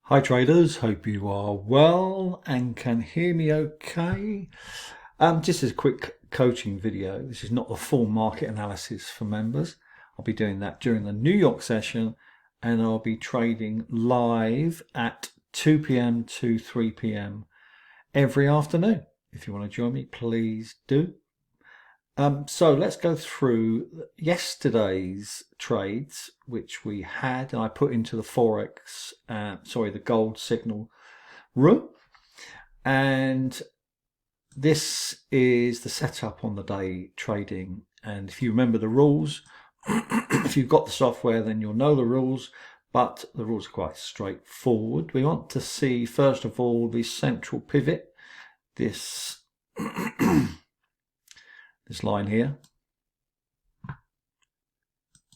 Hi traders, hope you are well and can hear me okay. Just as a quick coaching video. This is not the full market analysis for members. I'll be doing that during the New York session, and I'll be trading live at 2 p.m. to 3 p.m. every afternoon. If you want to join me, please do. So let's go through yesterday's trades, which we had, and I put into the Forex, the gold signal room. And this is the setup on the day trading. And if you remember the rules, if you've got the software, then you'll know the rules, but the rules are quite straightforward. We want to see, first of all, the central pivot, this this line here.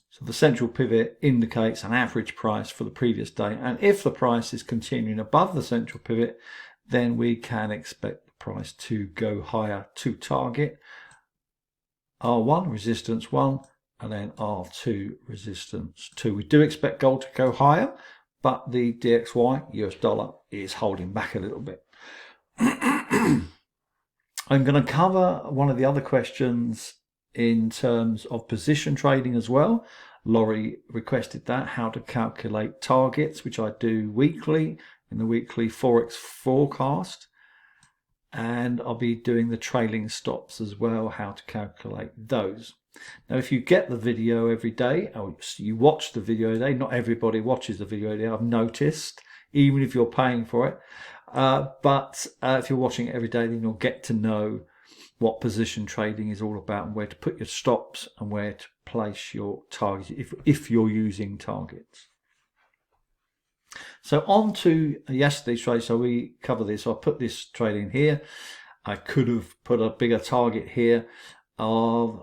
So the central pivot indicates an average price for the previous day, and if the price is continuing above the central pivot, then we can expect the price to go higher to target R1 resistance 1 and then R2 resistance 2. We do expect gold to go higher, but the DXY US dollar is holding back a little bit. I'm going to cover one of the other questions in terms of position trading as well. Laurie requested that, how to calculate targets, which I do weekly in the weekly Forex forecast. And I'll be doing the trailing stops as well, how to calculate those. Now, if you get the video every day, or you watch the video every day, not everybody watches the video every day, I've noticed, even if you're paying for it. But if you're watching it every day, then you'll get to know what position trading is all about and where to put your stops and where to place your targets if you're using targets. So on to yesterday's trade. So we cover this. I put this trade in here. I could have put a bigger target here of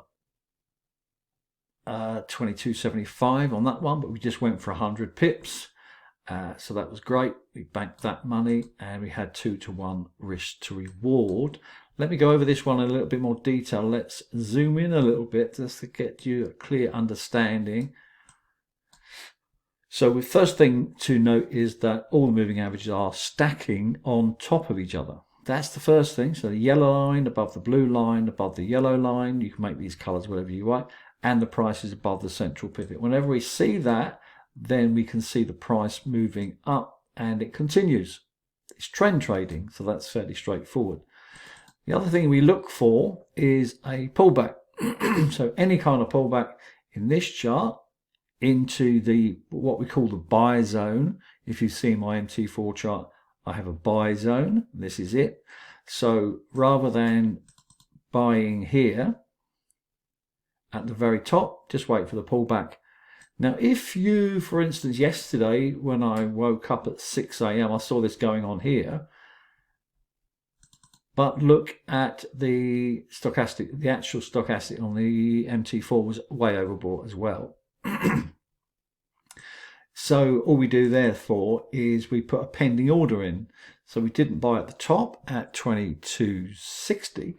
22.75 on that one, but we just went for 100 pips. So that was great. We banked that money and we had 2-to-1 risk to reward. Let me go over this one in a little bit more detail. Let's zoom in a little bit just to get you a clear understanding. So the first thing to note is that all the moving averages are stacking on top of each other. That's the first thing. So the yellow line above the blue line, above the yellow line, you can make these colors whatever you like, and the price is above the central pivot. Whenever we see that, then we can see the price moving up and it continues. It's trend trading, so that's fairly straightforward. The other thing we look for is a pullback. So any kind of pullback in this chart into the what we call the buy zone. If you see my MT4 chart, I have a buy zone. This is it. So rather than buying here at the very top, just wait for the pullback. Now, if you, for instance, yesterday when I woke up at 6 a.m., I saw this going on here. But look at the stochastic, the actual stochastic on the MT4 was way overbought as well. So all we do therefore is we put a pending order in. So we didn't buy at the top at 22.60.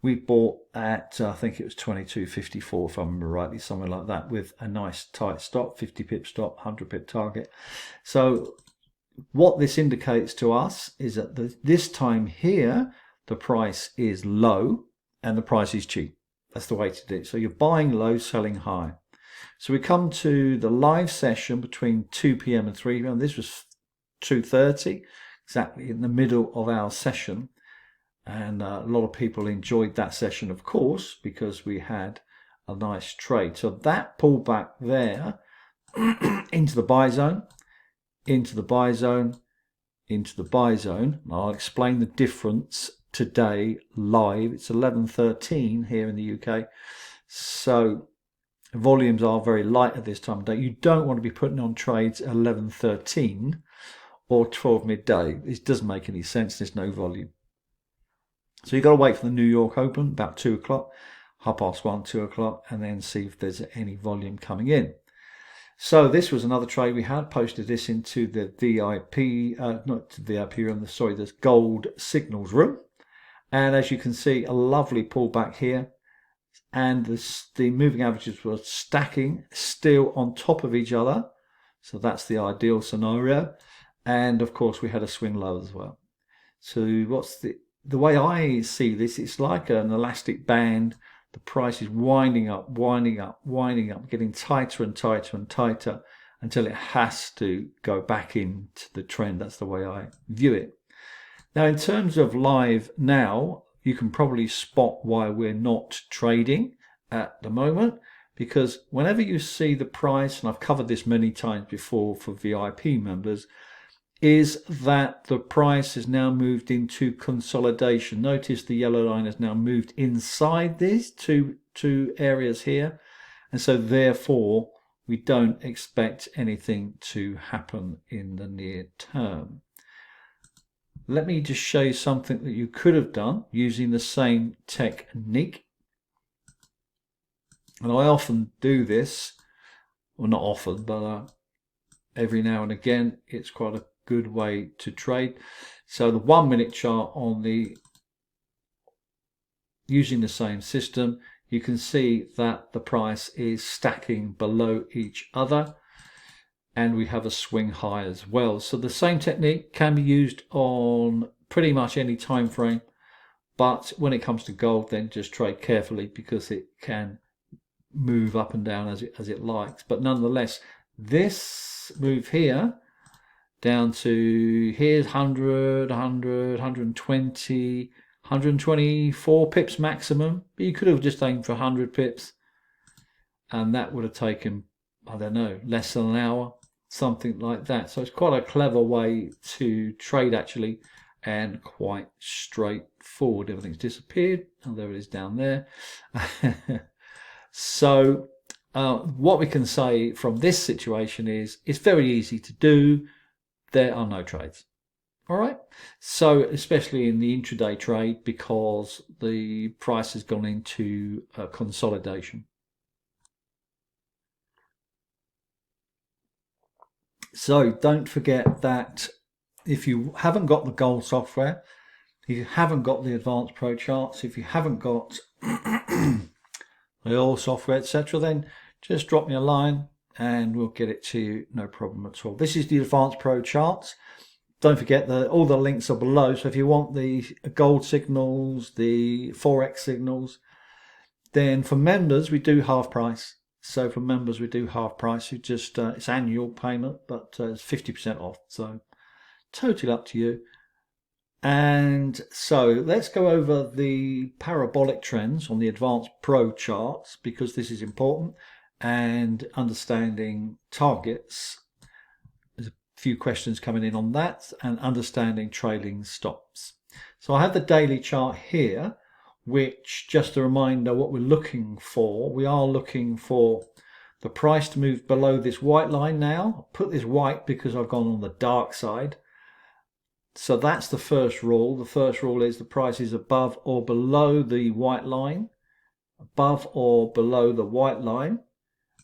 We bought at, I think it was 22.54 if I remember rightly, something like that, with a nice tight stop, 50 pip stop, 100 pip target. So what this indicates to us is that this time here, the price is low and the price is cheap. That's the way to do it. So you're buying low, selling high. So we come to the live session between 2 p.m. and 3 p.m. This was 2:30, exactly in the middle of our session. And a lot of people enjoyed that session, of course, because we had a nice trade. So that pullback there into the buy zone, into the buy zone, into the buy zone. I'll explain the difference today live. It's 11:13 here in the UK. So volumes are very light at this time of day. You don't want to be putting on trades at 11:13 or 12 midday. It doesn't make any sense. There's no volume. So you've got to wait for the New York Open about 2 o'clock, 1:30, 2 o'clock, and then see if there's any volume coming in. So this was another trade we had. Posted this into the VIP, not the VIP room, sorry, the gold signals room. And as you can see, a lovely pullback here. And the moving averages were stacking still on top of each other. So that's the ideal scenario. and of course we had a swing low as well. So what's the way I see this, it's like an elastic band. The price is winding up, winding up, winding up, getting tighter and tighter and tighter until it has to go back into the trend. That's the way I view it. Now, in terms of live now, you can probably spot why we're not trading at the moment, because whenever you see the price, and I've covered this many times before for VIP members, is that the price has now moved into consolidation. Notice the yellow line has now moved inside these two areas here, and so therefore we don't expect anything to happen in the near term. Let me just show you something that you could have done using the same technique. And I often do this, well, not often, but every now and again. It's quite a good way to trade. So the 1 minute chart on the, using the same system, you can see that the price is stacking below each other, and we have a swing high as well. So the same technique can be used on pretty much any time frame, but when it comes to gold, then just trade carefully because it can move up and down as it likes. But nonetheless, this move here down to here's 100, 100, 120, 124 pips maximum. But you could have just aimed for 100 pips, and that would have taken, I don't know, less than an hour, something like that. So it's quite a clever way to trade actually, and quite straightforward. Everything's disappeared. Oh, there it is down there. So what we can say from this situation is it's very easy to do. There are no trades. All right. So especially in the intraday trade, because the price has gone into consolidation. So don't forget that if you haven't got the gold software, if you haven't got the advanced pro charts, if you haven't got the oil software, etc., then just drop me a line and we'll get it to you, no problem at all. This is the advanced pro charts. Don't forget that all the links are below. So if you want the gold signals, the Forex signals, then for members we do half price. So for members we do half price. You just it's annual payment, but it's 50% off. So totally up to you. And so let's go over the parabolic trends on the advanced pro charts, because this is important, and understanding targets. There's a few questions coming in on that, and understanding trailing stops. So I have the daily chart here, which, just a reminder what we're looking for. We are looking for the price to move below this white line now. I'll put this white because I've gone on the dark side. So that's the first rule. The first rule is the price is above or below the white line. Above or below the white line.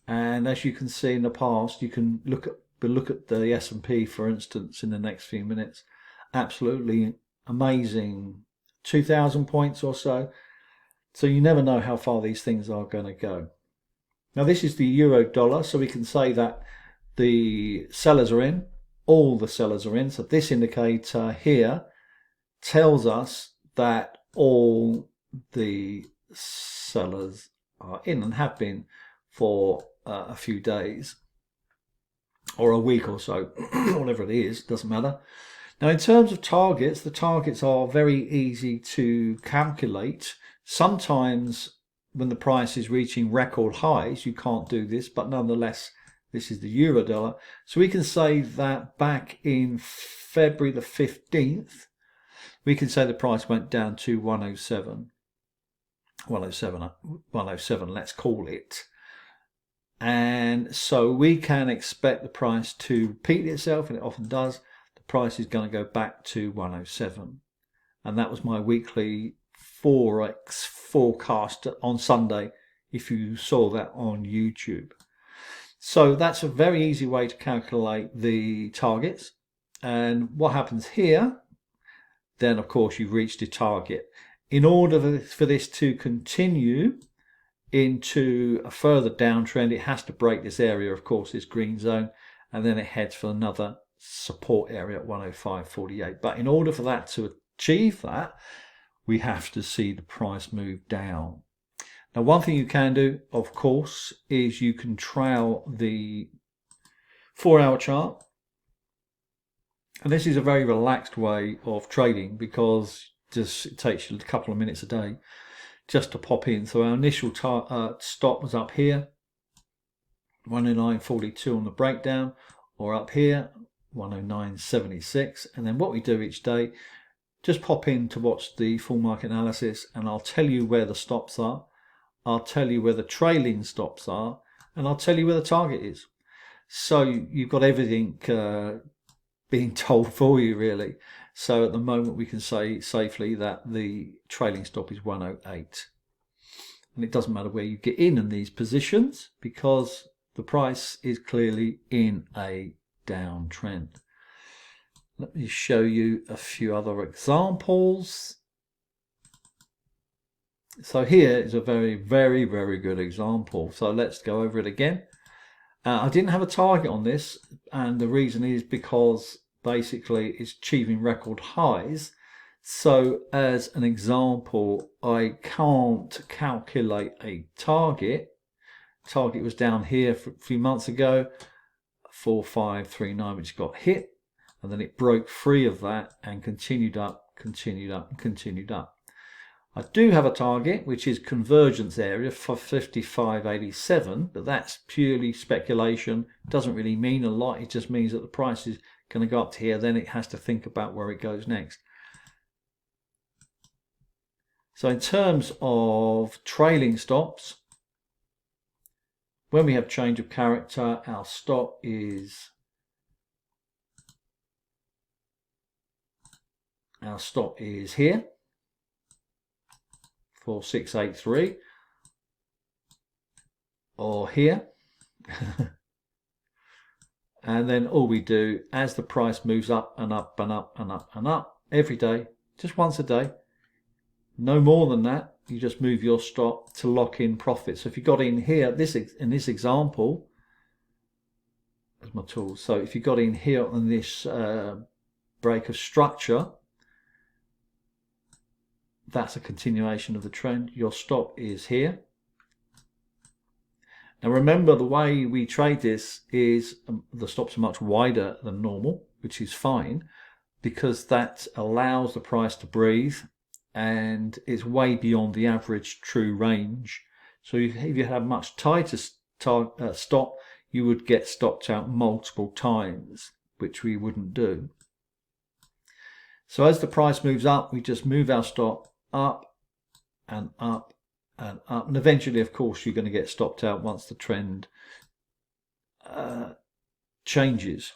And as you can see in the past, you can look at the S&P, for instance, in the next few minutes. Absolutely amazing, 2,000 points or so. So you never know how far these things are going to go. Now this is the euro dollar, so we can say that the sellers are in. All the sellers are in. So this indicator here tells us that all the sellers are in and have been for a few days or a week or so, whatever it is, doesn't matter. Now in terms of targets, the targets are very easy to calculate. Sometimes when the price is reaching record highs, you can't do this, but nonetheless, this is the euro dollar. So we can say that back in February the 15th, we can say the price went down to 107, let's call it. And so we can expect the price to repeat itself, and it often does. The price is going to go back to 107. And that was my weekly Forex forecast on Sunday, if you saw that on YouTube. So that's a very easy way to calculate the targets. And what happens here, then of course you've reached a target. In order for this to continue into a further downtrend, it has to break this area, of course, this green zone, and then it heads for another support area at 105.48. But in order for that to achieve that, we have to see the price move down. Now, one thing you can do, of course, is you can trail the 4-hour chart. And this is a very relaxed way of trading because it takes you a couple of minutes a day just to pop in. So our initial stop was up here, 109.42 on the breakdown, or up here, 109.76. And then what we do each day, just pop in to watch the full market analysis, and I'll tell you where the stops are. I'll tell you where the trailing stops are, and I'll tell you where the target is. So you've got everything being told for you, really. So at the moment we can say safely that the trailing stop is 108. And it doesn't matter where you get in these positions because the price is clearly in a downtrend. Let me show you a few other examples. So here is a very, very, very good example. So let's go over it again. I didn't have a target on this, and the reason is because basically it's achieving record highs. So as an example, I can't calculate a target. Target was down here a few months ago, 4539, which got hit, and then it broke free of that and continued up, continued up, and continued up. I do have a target, which is convergence area for 55.87, but that's purely speculation. Doesn't really mean a lot. It just means that the price is going to go up to here. Then it has to think about where it goes next. So in terms of trailing stops, when we have change of character, our stop is here. 4683, or here. And then all we do as the price moves up and up and up and up and up every day, just once a day, no more than that, you just move your stop to lock in profit. So if you got in here, in this example, that's my tool. So if you got in here on this break of structure, that's a continuation of the trend. Your stop is here. Now remember, the way we trade this is the stops are much wider than normal, which is fine because that allows the price to breathe and it's way beyond the average true range. So if you had a much tighter stop, you would get stopped out multiple times, which we wouldn't do. So as the price moves up, we just move our stop up and up and up, and eventually, of course, you're going to get stopped out once the trend changes.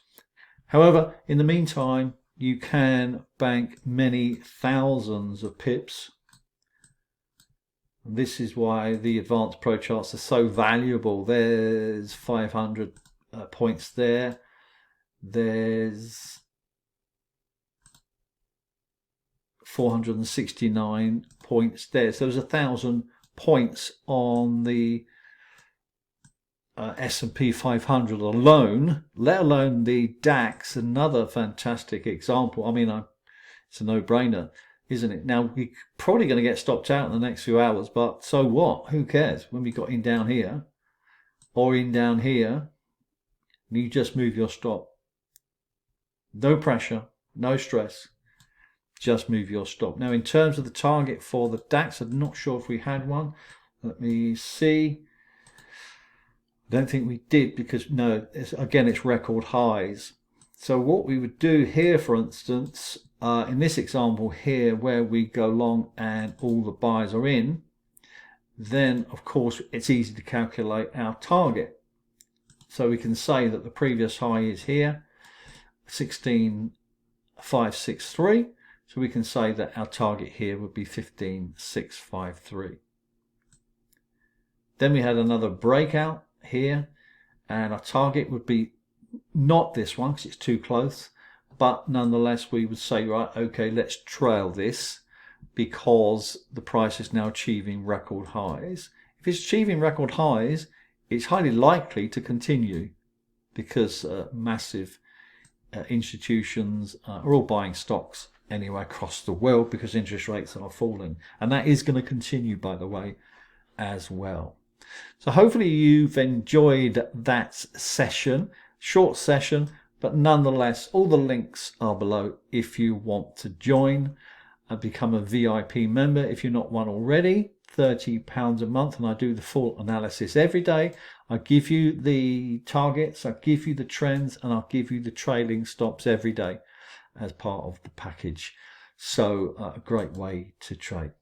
However, in the meantime, you can bank many thousands of pips. This is why the advanced pro charts are so valuable. There's 500 points there. There's 469 points there. So there's 1,000 points on the S&P 500 alone, let alone the DAX. Another fantastic example. I mean, it's a no-brainer, isn't it? Now, we're probably going to get stopped out in the next few hours, but so what? Who cares? When we got in down here or in down here, you just move your stop. No pressure, no stress. Just move your stop. Now, in terms of the target for the DAX, I'm not sure if we had one. Let me see. I don't think we did because, no, it's record highs. So what we would do here, for instance, in this example here, where we go long and all the buys are in, then, of course, it's easy to calculate our target. So we can say that the previous high is here, 16,563. So we can say that our target here would be 15,653. Then we had another breakout here, and our target would be not this one because it's too close, but nonetheless we would say, right, okay, let's trail this because the price is now achieving record highs. If it's achieving record highs, it's highly likely to continue because massive institutions are all buying stocks anyway across the world because interest rates are falling, and that is going to continue, by the way, as well. So hopefully you've enjoyed that session, short session, but nonetheless all the links are below if you want to join and become a VIP member if you're not one already. £30 a month, and I do the full analysis every day. I give you the targets, I give you the trends, and I'll give you the trailing stops every day as part of the package. So a great way to trade.